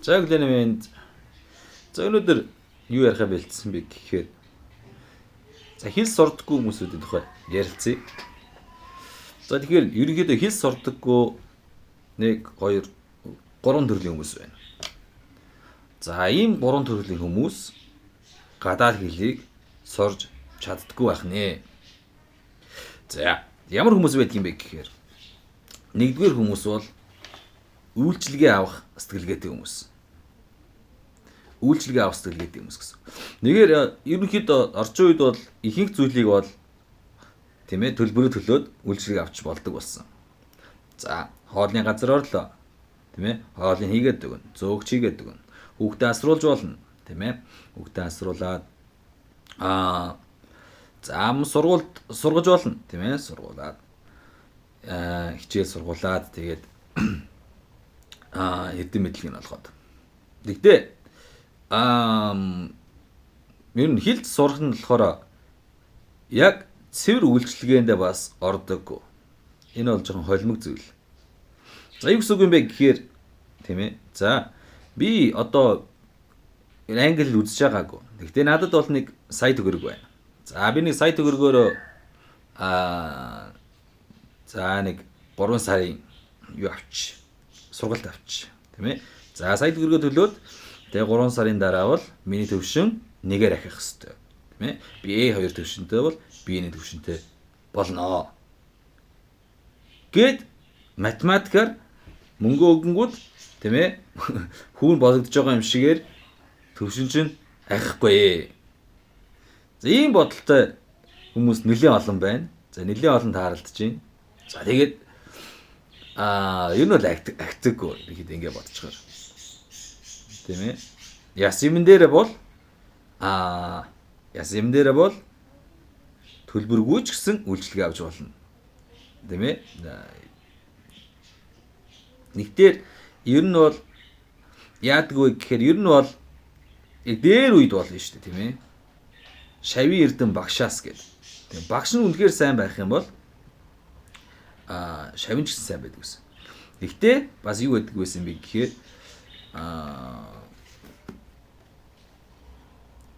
За өглөөний за өнөөдөр юу ярих бэлдсэн бэ гэхээр за хэл сурдаггүй хүмүүсүүдийн тухай ярилцъя. За тэгэхээр ерөнхийдөө хэл сурдаггүй 1 2 3 төрлийн хүмүүс байна. За ийм 3 төрлийн хүмүүс гадаад хэлийг сурж чаддаггүй байх нэ. За ямар хүмүүс байдаг юм бэ гэхээр нэгдүгээр хүмүүс бол үйлчлэгээ авах сэтгэлгээтэй хүмүүс. Үйлчлэгээ авах сэтгэлгээтэй хүмүүс гэсэн. Нэгээр ерөнхийдөө орчин үед бол ихэнх зүйлийг бол тийм ээ төлбөрөөр төлөөд үйлчлэгээ авч болдог болсон. За хоолны газар орлоо. Тийм ээ хоолыг хийгээд өгнө, зөөгч хийгээд өгнө. Хүүхдээ асруулж болно, тийм ээ. Хүүхдээ асруулаад заам сургуульд сургаж болно, тийм ээ. Сургуулаад хичээл сургуулаад тэгээд эрдэм мэдлэг нь олгоод. Тэгтээ ер нь хилд сурах нь болохоор яг цэвэр үйлчлэгээндээ бас ордог. Энэ бол жоохон холимог зүйл. За юу гэсэн үг юм бэ гэхээр тийм ээ. За би одоо англи үзэж байгаагүй. Гэхдээ надад бол 1 сая төгрөг байна. За би 1 сая төгрөгөөр за 3 сарын юу авч сургалт авч тийм ээ. За сая төгрөгөө төлөөд тэгээ 3 сарын дараа бол миний төвшин 1-ээр ахих хэвээр. Тийм ээ. Би A2 төвшөнтэй бол B1 төвшөнтэй болно. Гэт математикаар мөнгө өгөнгүүд тийм ээ. Хүүн болгож байгаа юм шигээр төвшин чинь ахихгүй. За ийм бодолтой хүмүүс нэлээд олон байна. За нэлээд олон тааралдаж байна. За тэгээд ер нь бол активгүй ихэд ингэ бодчихоор. Тийм ээ. Яс юм дээр бол төлбөргүй ч гэсэн үйлчлэгээ авч болно. Тийм ээ. Нэгдэр ер нь бол яадгүй гэхээр ер нь бол дээр үед болно шүү дээ, тийм ээ. Шавийн эрдэм багшаас гэдэг. Тийм багш нь үнэхээр сайн байх юм бол шавин ч гэсэн сайн байдаг гэсэн. Гэхдээ бас юу гэдэг байсан бэ гэхээр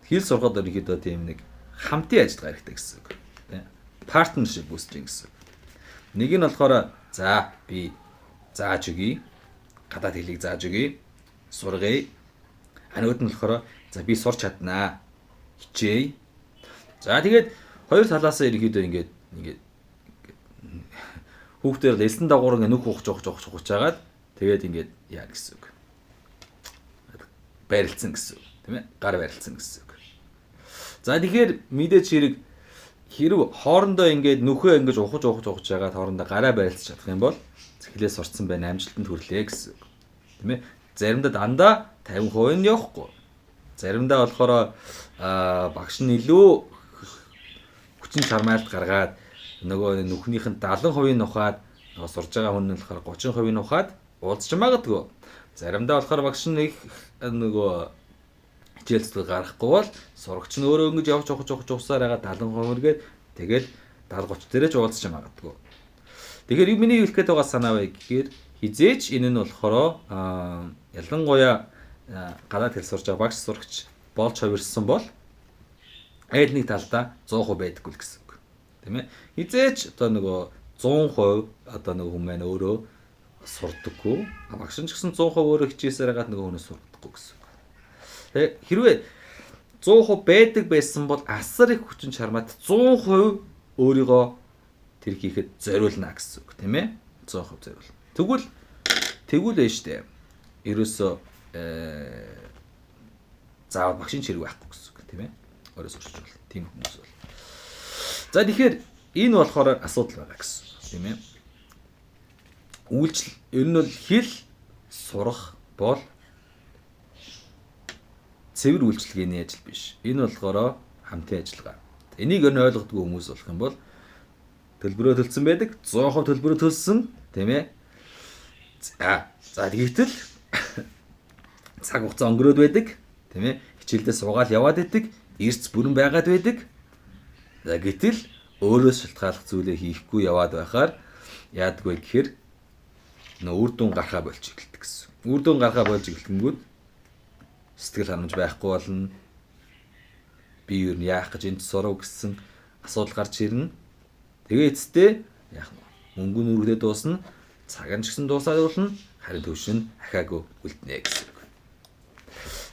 хэл сурахад ерөнхийдөө тийм нэг хамтын ажиллагаа хэрэгтэй гэсэн үг. Тийм. Partnership boosting гэсэн. Нэг нь болохоор за би зааж өгье. Гадаад хэлийг зааж өгье. Сургая. Нөгөөд нь болохоор за би сурч чаднаа. Хичээе. За тэгээд хоёр талаас ерөнхийдөө ингээд хүүхдээр лсэн дагуур ингээ нүх ухаж жагаад тэгээд ингээд яа гэсэн үг. Барилцсан гэсэн үг. Тийм ээ? Гар барилцсан гэсэн үг. За тэгэхээр мэдээч хэрэг хоорондоо ингээд нүхээ ингэж ухаж жагаад хоорондоо гараа барилцаж чадах юм бол эхлээ сурцсан байна, амжилтанд хүрлээ гэсэн үг. Тийм ээ? Заримдаа дандаа 50% нь явахгүй. Заримдаа болохоор багш нь илүү хүчин чармайлт гаргаад нөгөө нүхнийх нь 70% нь ухаад нөгөө сурж байгаа хүн нь болохоор 30% нь ухаад уулзч магадгүй. Заримдаа болохоор багш нь их нөгөө хичээл зүтгэл гаргахгүй бол сурагч нь өөрөө ингэж явж ухсаар байгаа 70% гээд тэгээд 70 30 дээрээ ч уулзч магадгүй. Тэгэхээр миний хэлэх гээд байгаа санаа бай гэхээр хизээч энэ нь болохоор ялангуяа гадаад хэл сурж байгаа багш сурагч болж хувирсан бол аль нэг талдаа 100% байдаггүй гэсэн үг. Тийм ээ. Хизээч одоо нөгөө 100% одоо нөгөө хүмүүс маань өөрөө сурдаггүй. Багш нь ч гэсэн 100% өөрөө хичээсээр хагаад нөгөө хүнээс сурдаггүй гэсэн үг. Тэгээ хэрвээ 100% байдаг байсан бол асар их хүчин чармаад 100% өөрийгөө тэр хийхэд зориулна гэсэн үг, тийм ээ? 100% зориулна. Тэгвэл ээ штэ. Ерөөсөө заавал багшийн чирэг байхгүй гэсэн үг, тийм ээ? Өөрөө сурч болно. Тийм хүмүүс бол. За тэгэхээр энэ болохоор асуудал байгаа гэсэн, тийм ээ? Ер нь бол хэл сурах бол цэвэр үйлчлэгээний ажил биш. Энэ болохоор хамтын ажиллагаа. Энийг өн ойлгодгүй хүмүүс болох юм бол төлбөрөө төлсөн байдаг, 100% төлбөрөө төлсөн, тийм ээ? За тэгвэл цаг хугацаа өнгөрөөд байдаг, тийм ээ? Хичээлдээ суугаад яваад байдаг, эрс бүрэн байгаад байдаг. За гэтэл өөрөөс шалтгааллах зүйлээ хийхгүй яваад байхаар яадгүй гэхээр нөө үр дүн гарахаа болж эхэлдэг гэсэн. Үр дүн гарахаа болж эхэлтэнгүүд Сэтгэл ханамж байхгүй болно. Би юу яах гэж энд сурав гэсэн асуудал гарч ирнэ. Тэгээ эцэстээ яах нь мөнгө нүргэлээ дуусна. Цаг нь ч гэсэн дуусаад болно. Харин төвшин ахаагүй үлднэ гэсэн үг.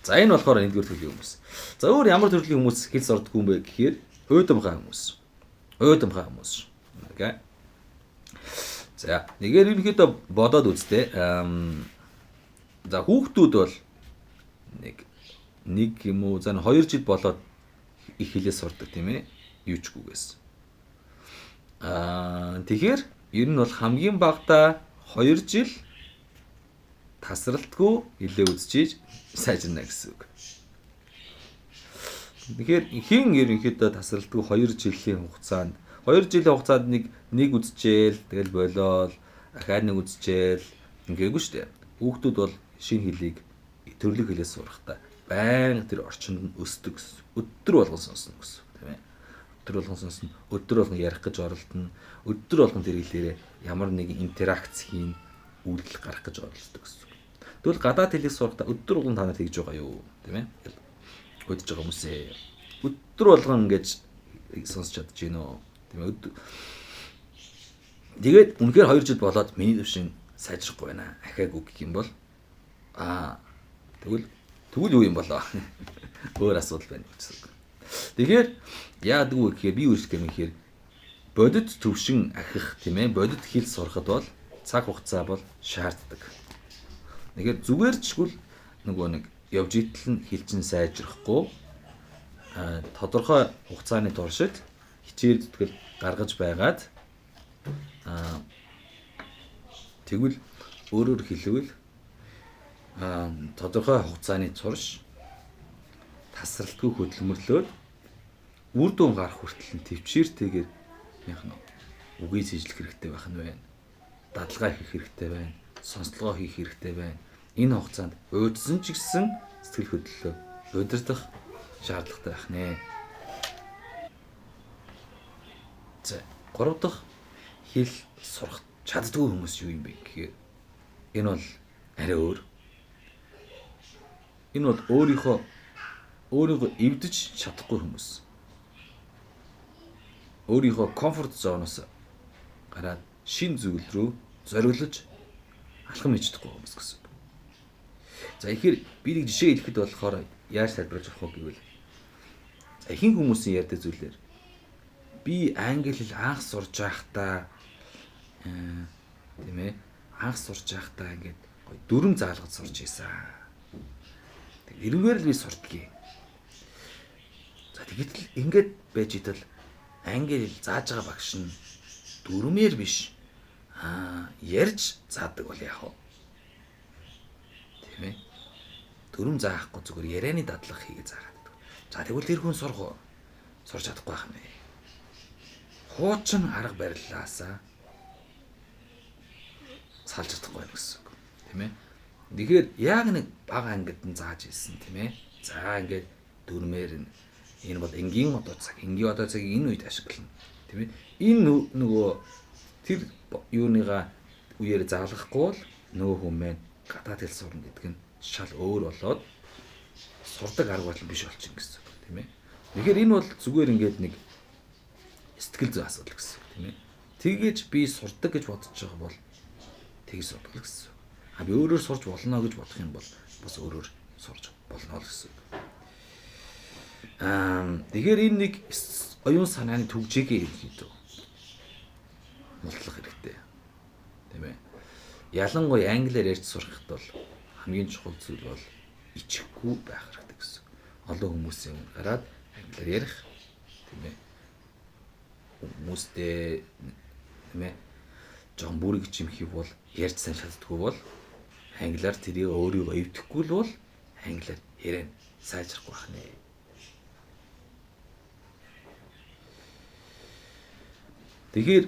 За энэ болохоор нэгдүгээр төрлийн хүмүүс. За өөр ямар төрлийн хүмүүс хэл сурдаггүй юм бэ гэхээр уйдамхай хүмүүс. Уйдамхай хүмүүс. Окей. За нэгээр ерөнхийдөө бодоод үзтээ. За хүүхдүүд бол нэг юм уу зан 2 жил болоод их хэлээ сурдаг тийм ээ. Юучгүйгээс. Тэгэхээр ер нь бол хамгийн багадаа 2 жил тасралтгүй хэлээ үзчихийж сайжирна гэсэн үг. Тэгэхээр хин ерөнхийдөө тасралтгүй 2 жилийн хугацаанд 2 жилийн хугацаанд нэг үзчихээл тэгэл болоод ахаад нэг үзчихээл ингээгүй шүү дээ. Хүүхдүүд бол шинэ хэлийг төрлөг хэлээс сурахдаа байнга тэр орчинд нь өсдөг гэсэн. Өдөр болгон сонсно гэсэн тийм ээ. Өдөр болгон сонсно. Өдөр болгон ярих гэж оролдоно. Өдөр болгон тэр хэлээрээ ямар нэгэн интеракц хийн үйлдэл гарах гэж оролддог гэсэн. Тэгвэл гадаад хэлийг сурахдаа өдөр болгон та нар хийж байгаа юу тийм ээ. Хөдөж байгаа хүмүүсээ өдөр болгон ингэж сонсч чадж гинэ үү тийм ээ. Тэгээд үнэхээр 2 жил болоод миний төвшин сайжрахгүй байна. Ахаагүй гэх юм бол тэгвэл юу юм болоо? Өөр асуудал байна гэсэн. Тэгэхээр яадаг вэ гэхээр би үүсгэх юм ихээр бодит төвшин ахих тийм ээ. Бодит хэл сурахад бол цаг хугацаа бол шаарддаг. Тэгэхээр зүгээр чигвэл нөгөө нэг явж итэл нь хэлчин сайжрахгүй тодорхой хугацааны туршид хичээл зүтгэл гаргаж байгаад тэгвэл өөрөөр хэлбэл тодорхой хугацааны турш тасралтгүй хөдөлмөрлөөд үр дүн гарах хүртэл нь төвчээртэйгээр яах нь үгийг сэжлэх хэрэгтэй байх нь байна. Дадалгаа хийх хэрэгтэй байна. Сонслогоо хийх хэрэгтэй байна. Энэ хугацаанд уйдсан ч гэсэн сэтгэл хөдлөлөө удирдах шаардлагатай байх нэ. За 3 дахь хэл сурах чаддгүй хүмүүс юу юм бэ гэхээр энэ бол арай өөр. Энэ бол өөрийгөө эвдэж чадахгүй хүмүүс. Өөрийнхөө комфорт зоноос гараад шин зүйл рүү зориглож алхам хийж чадахгүй хүмүүс гэсэн. За ихээр би нэг жишээ хэлэхэд болохоор яаж тайлбарлаж авах вэ гэвэл ихэнх хүмүүсийн ярьдаг зүйлээр би англи хэл анх сурж байхдаа тийм ээ анх сурж байхдаа ингээд дүрм заалгаж сурж ийсэн. Тэг эргээр л би сурдгийг. За тэгэхдээ ингээд байж идэл англи хэл зааж байгаа багш нь дүрмээр биш ярьж заадаг бол яах вэ? Тийм ээ. Дүрм заахгүй зүгээр ярианы дадлага хийгээ заагаад. За тэгвэл тэр хүн сурч чадахгүй байх юм бэ. Хуучин арга барилаасаа салж чадахгүй байх гэсэн үг. Тийм ээ. Тэгэхээр яг нэг бага ангид нь зааж ирсэн тийм ээ. За ингээд дүрмээр энэ бол энгийн одоо цагийг энэ үед ашиглана. Тийм ээ. Энэ нөгөө тэр юуныгаа үеэр заалгахгүй бол нөгөө хүмүүс гадаад хэл сурна гэдэг нь шал өөр болоод сурдаг арга барил биш болчихно гэсэн үг тийм ээ. Тэгэхээр энэ бол зүгээр ингээд нэг сэтгэл зүйн асуудал гэсэн үг тийм ээ. Тэгээж би сурдаг гэж бодож байгаа бол тгий сурдаг гэсэн. Би өөрөөр сурч болно гэж бодох юм бол бас өөрөөр сурч болно л гэсэн. Тэгэхээр энэ нэг оюун санааны төгжээгээ ерөнхийдөө мултлах хэрэгтэй. Тийм ээ. Ялангуяа англиар ярьж сурахад бол хамгийн чухал зүйл бол ичихгүй байх хэрэгтэй гэсэн. Олон хүмүүсийн гараад англиар ярих тийм ээ. Хүмүүстэй тийм ээ. Жон бүрэг чимхий бол ярьж сайн чаддгүй бол англиар тэрийг өөрийгөө эвдэхгүй л бол англиар ярина сайжрахгүй байх нэ. Тэгэхээр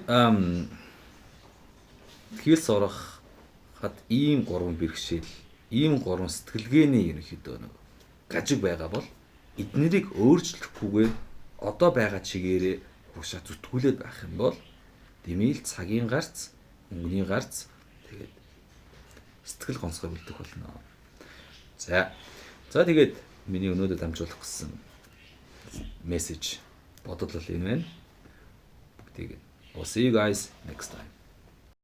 хэл сурахад ийм 3 бэрхшээл, ийм 3 сэтгэлгээний ерөнхийдөө нэг гажиг байгаа бол эднэрийг өөрчлөхгүйгээр одоо байгаа чигээрээ уушаа зүтгүүлээд байх юм бол дэмийл цагийн гарц, мөнгөний гарц тэгээд сэтгэл гонцгой үлдэх болно. За За тэгээд миний өнөөдөр дамжуулах гэсэн мессеж бодол бол энэ байна. Бүгдийг. We'll see you guys next time.